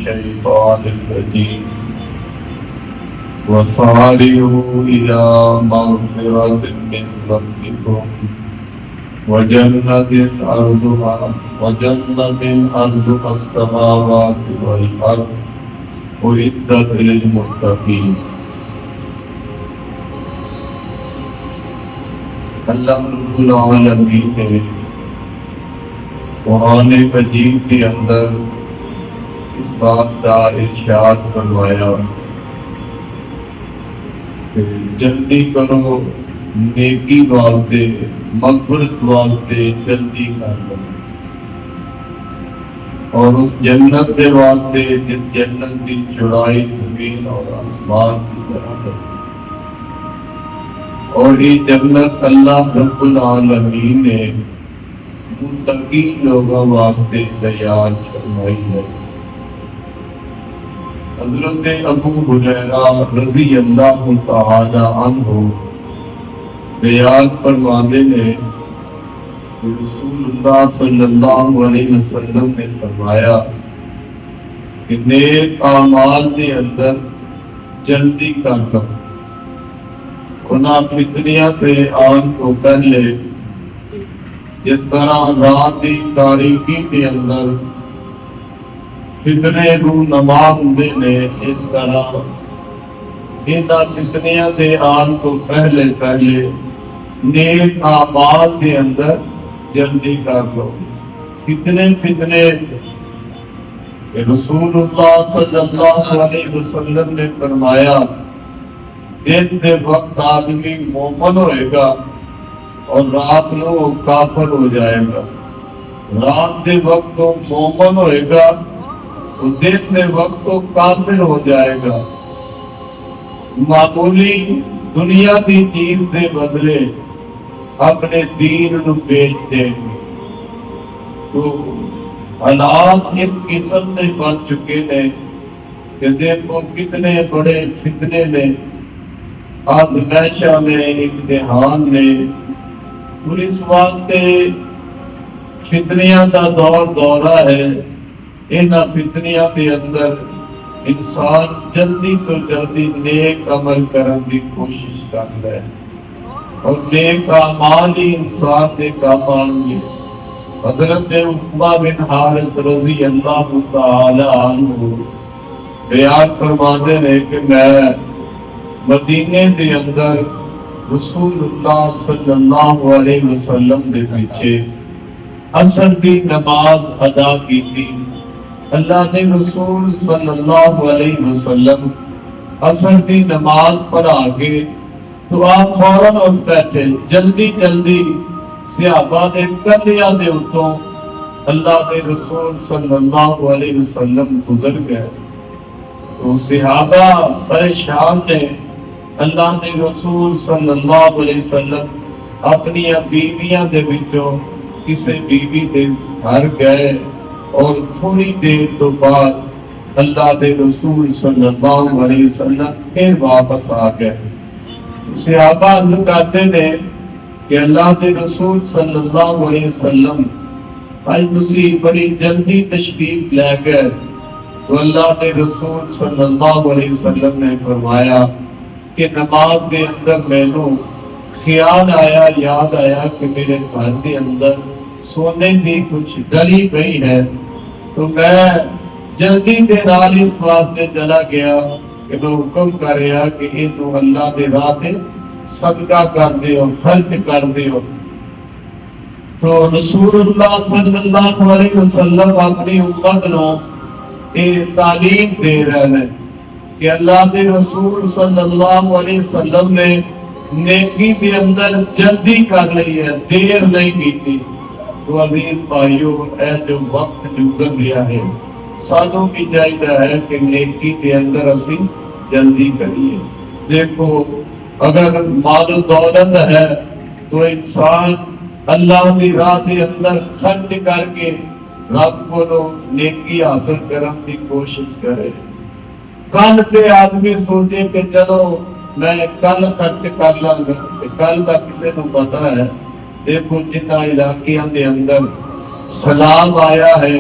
الشيطان الرجيم وصارعوا إلى مغفرة من ربكم وجنة أرضها السماوات والأرض أعدت للمتقين۔ اللہ رب العالمین نے قرآن مجید کے اندر اس بات کا ارشاد فرمایا کہ جلدی کرو نیکی واسطے، مغفرت واسطے جلدی کر لو، اور اس جنت کے واسطے جس جنت کی چوڑائی زمین اور آسمان کی طرح ہے، اور یہ جنت اللہ رب العالمین نے متقی لوگوں واسطے تیار فرمائی ہے۔ حضرت ابو ہریرہ رضی اللہ تعالی عنہ بیان فرماتے ہیں کہ رسول اللہ صلی اللہ علیہ وسلم نے فرمایا کہ نیک اعمال کے اندر جلدی کر لو، فتنیاں پہ آن کو پہلے جس طرح رات کی تاریکی کے اندر فتنے رونما ہوندے نے، اس طرح انہاں فتنیاں دے آن کو پہلے نیک اعمال کے اندر جلدی کر لو۔ فتنے رسول اللہ صلی اللہ علیہ وسلم نے فرمایا دن کے وقت آدمی مومن ہوئے گا اور رات کو کافر ہو جائے گا، رات کے وقت تو مومن ہوئے گا اور دن کے وقت تو کافر ہو جائے گا۔ معمولی دنیا کی چیز کے بدلے اپنے دین نو بیچ دیں گے، تو حالات اس قسم سے بن چکے ہیں کہ دیکھو کتنے بڑے فتنے نے، آزمائشاں نے، امتحان نے، اور اس واسطے فتنیاں کا دورہ ہے۔ انہاں فتنیاں کے اندر انسان جلدی تو جلدی نیک عمل کرنے کی کوشش کرتا ہے، اور نیک اعمال ہی انسان کے کام آن گے۔ حضرت عقبہ بن حارث رضی اللہ تعالی عنہ بیان فرماتے ہیں کہ میں مدینے کے اندر رسول اللہ صلی اللہ علیہ وسلم کے پیچھے عصر کی نماز ادا کی تھی۔ اللہ کے رسول صلی اللہ علیہ وسلم عصر کی نماز پڑھا کے تو آپ فوراً اٹھ بیٹھے، جلدی صحابہ دے کندھیاں دے اتوں اللہ کے رسول صلی اللہ علیہ وسلم گزر گئے، تو صحابہ پریشان نے۔ اللہ کے رسول صلی اللہ علیہ وسلم اپنی بیویاں دے وچوں کسی بیوی دے گھر گئے، اور تھوڑی دیر تو بعد اللہ کے رسول صلی اللہ علیہ وسلم پھر واپس آ گئے۔ صحابہ عرض کرتے ہیں کہ اللہ کے رسول صلی اللہ علیہ وسلم آج تسی بڑی جلدی تشریف لے گئے، تو اللہ کے رسول صلی اللہ علیہ وسلم نے فرمایا کہ نماز کے اندر مینوں خیال آیا، یاد آیا کہ میرے گھر کے اندر سونے کی کچھ ڈلی گئی ہے، تو میں جلدی کے نال اس واسطے چلا گیا کہ میں حکم کریا کہ یہ تو اللہ کے راہ تے صدقہ کر دیو، خرچ کر دیو۔ تو رسول اللہ صلی اللہ علیہ وسلم اپنی امت نو تعلیم دے رہے ہیں کہ اللہ کے رسول صلی اللہ علیہ وسلم نے نیکی کے اندر جلدی کر لی ہے، دیر نہیں کی تھی۔ تو عزیز بھائیو، اے جو وقت گزر گیا ہے، سانوں کی چاہیے ہے کہ نیکی کے اندر اسی جلدی کریے۔ دیکھو اگر مال و دولت ہے تو انسان اللہ کی راہ کے اندر خرچ کر کے رب کو نیکی حاصل کرنے کی کوشش کرے۔ کل تے آدمی سوچے کہ چلو میں کل خرچ کر لاں گا، کل کا کسی کو پتا ہے۔ دیکھو جنہ علاقیاں دے اندر سلام آیا ہے،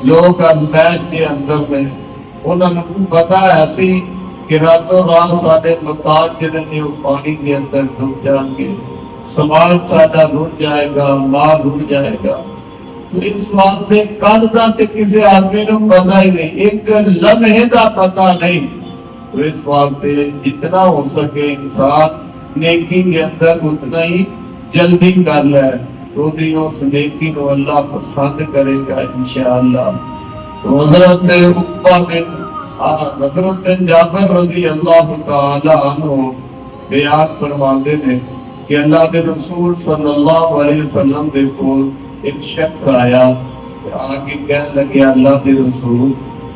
لوگ اندیش کے اندر میں انہوں نے پتا ہے سی کہ راتوں رات سارے مقام جڑے نے وہ پانی کے اندر ڈوب جان گے، سامان سارا رڑ جائے گا، مال رڑ جائے گا۔ تو اس بات میں کل کا کسی آدمی کو پتا ہی نہیں، ایک لمحے کا پتا نہیں۔ تو اس بات میں جتنا ہو سکے انسان نیکی کے اندر اتنا ہی جلدی کر لے، تو اس نیکی کو اللہ پسند کرے گا انشاءاللہ۔ تو حضرت عقبہ بن حضرت بن جابر رضی اللہ تعالی عنہ بیان فرماتے ہیں کہ اللہ کے رسول صلی اللہ علیہ وسلم کے پاس ایک شخص آیا، آگے کہنے لگے اللہ کے رسول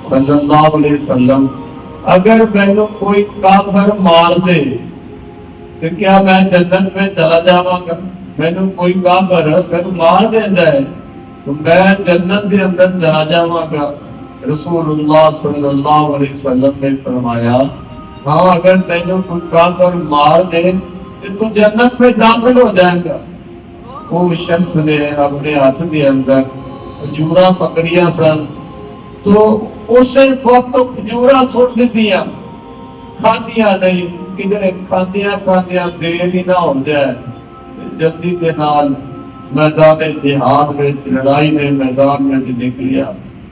صلی اللہ علیہ وسلم اگر میں کوئی کافر مار دے تو کیا میں جنت میں چلا جاواں گا؟ میں کوئی کافر اگر مار دیندا ہے تو میں جنت کے اندر چلا جاواں گا؟ رسول اللہ صلی اللہ علیہ وسلم نے فرمایا ہاں اگر تینوں کوئی کافر مار دے تو جنت میں داخل ہو جائے گا۔ وہ شخص نے اپنے ہاتھ کے اندر کھجورا پکڑیاں سن، تو اسے وقت کھجورا سٹ دتیاں، کھادیاں نہیں، کدھر کھادیاں دیر ہی نہ ہو جائے، جلدی کے نال میدان جہاد میں لڑائی میں میدان میں نکلیا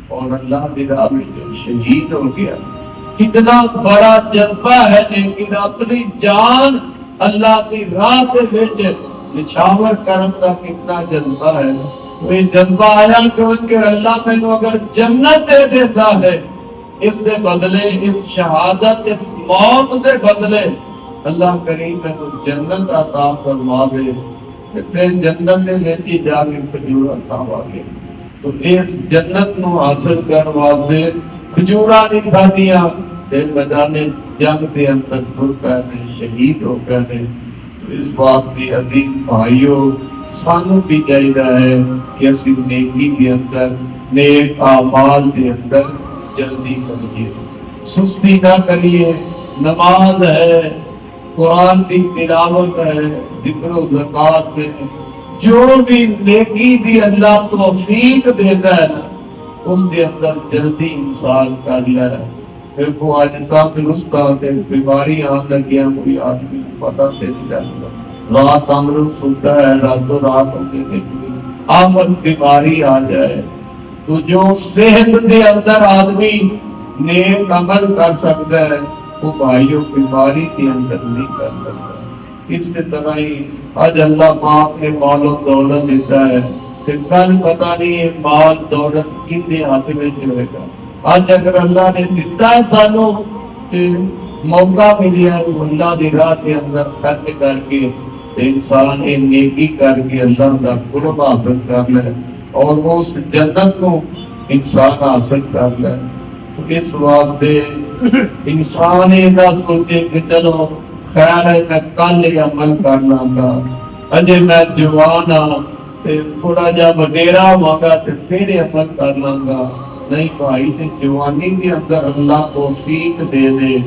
اور اللہ کی راہ میں جو شہید ہو گیا۔ کتنا بڑا جذبہ ہے لیکن اپنی جان اللہ کی راہ سے نچھاور کرم کا کتنا جذبہ ہے۔ وہ جذبہ آیا کہ اللہ میں اگر جنت دے دیتا ہے اس دے بدلے، اس شہادت اس موت دے بدلے اللہ کریم میں تو جنت عطا فرما دے، پھر جنت میں لیتی جا کے کھجور عطا ہوگی۔ تو اس جنت نو حاصل کرنے واسطے کھجورا نہیں کھادیاں تے میدان جنگ کے اندر ٹر پے، شہید ہو گئے۔ اس بات کی عزیز بھائیوں سانو بھی چاہیے ہے کہ اسی نیکی کے اندر نیک اعمال کے اندر جلدی کریے، سستی نہ کریے۔ نماز ہے، قرآن کی تلاوت ہے، ذکر و زکات میں جو بھی نیکی دی اللہ توفیق دیتا ہے نا اس کے اندر جلدی انسان کر لے۔ دیکھو آج تندرست بیماری آن لگی ہے، کوئی آدمی پتہ نہیں چلتا، رات تندرست ہوتا ہے، راتوں رات ہوتے دیکھتے آمد بیماری آ جائے۔ تو جو صحت کے اندر آدمی نیک عمل کر سکتا ہے وہ بھائیوں بیماری کے اندر نہیں کر سکتا۔ اس طرح ہی آج اللہ پاک نے مال و دولت دیتا ہے، پھر کل پتہ نہیں مال دولت کتنے ہاتھ میں ہوئے گا۔ آج اگر اللہ نے دیتا ہے سانو موقع ملیا اللہ کی راہ کے اندر خرچ کر کے انسان نیکی کر کے اللہ کا قرب حاصل کر لے اور وہ اس جنت کو انسان حاصل کر لے۔ تو اس واسطے انسان یہ نہ سوچے کہ چلو خیر ہے میں کل یہ عمل کرنا گا، اجے میں جوان ہاں تھوڑا جا وڈیرا ہوا گا تو پھر عمل کر لوں گا۔ نہیں بھائی سے جوانی کے اندر اللہ توفیق دے دے،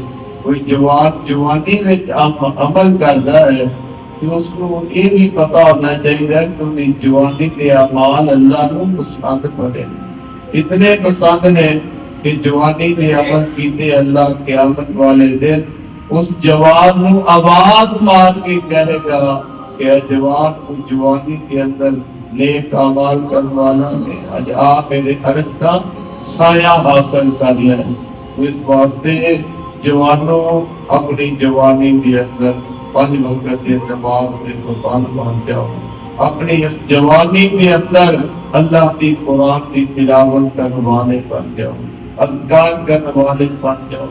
کوئی جوانی میں عمل کرتا ہے کہ اس کو یہ بھی پتا ہونا چاہیے کہ جوانی کے اعمال اللہ کو پسند پڑے، اتنے پسند نے کہ جوانی میں عمل کیتے اللہ قیامت والے دن اس جوان کو آواز مار کے کہے گا کہ جوان کو جوانی کے اندر نیک اعمال کروانا میں آج آپ میرے عرض کا سایہ حاصل کر لیں۔ تو اس واسطے جوانوں اپنی جوانی کے اندر 5 وقت کی نماز میں قربان بن جاؤ، اپنی اس جوانی کے اندر اللہ کی قرآن کی تلاوت کرنے والے بن جاؤ، اذکار کرنے والے بن جاؤ۔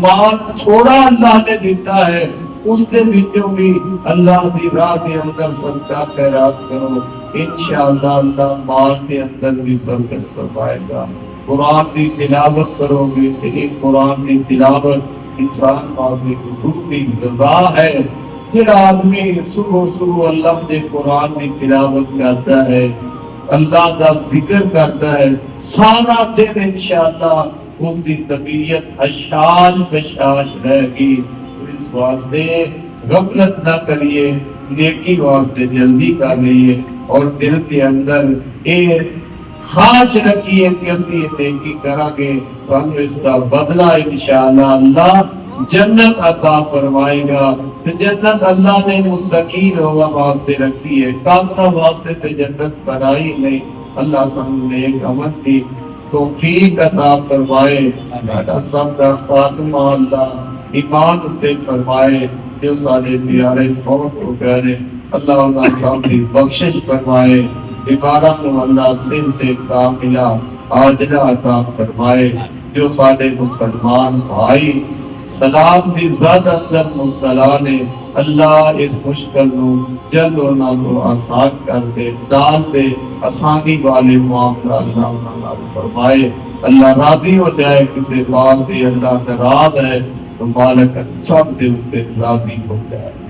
مال تھوڑا اللہ نے دیتا ہے اس کے وچوں بھی اللہ کی راہ کے اندر صدقہ خیرات کرو، انشاءاللہ اللہ مال کے اندر بھی برکت فرمائے گا۔ قرآن کی تلاوت کرو گے، ایک قرآن کی تلاوت انسان ماضی کی روح کی غذا ہے۔ پھر آدمی صبح اللہ کے قرآن کی تلاوت کرتا ہے، اللہ کا ذکر کرتا ہے، سارا دن انشاءاللہ اس کی طبیعت حشاش بشاش رہے گی۔ اس واسطے غفلت نہ کریے، نیکی واسطے جلدی کر لیے اور دل کے اندر ایک خواہش رکھیے کہ اسی یہ نیکی کرا گے سانو اس کا بدلہ انشاءاللہ اللہ جنت عطا فرمائے گا۔ تو جنت اللہ نے متقین ہوگا واسطے رکھی ہے، کافرہ واسطے تے جنت بنائی نہیں۔ اللہ سانو نیک عمل کی توفیق عطا فرمائے، ساڈا سب دا خاتمہ اللہ ایمان تے فرمائے۔ جو سارے پیارے فوت ہو گئے اللہ انہاں سب کی بخشش فرمائے، بیماراں کو اللہ صحت کاملہ عاجلہ عطا فرمائے۔ جو سارے مسلمان بھائی سلام دی زد اندر مبتلا نے اللہ اس مشکل نو جلد انہاں کو آسان کر دے، ڈال دے، آسانی والے معاملہ اللہ انہاں نال فرمائے۔ اللہ راضی ہو جائے کسی بات دی اللہ ناراض ہے تو مالک سب دے اوپر راضی ہو جائے۔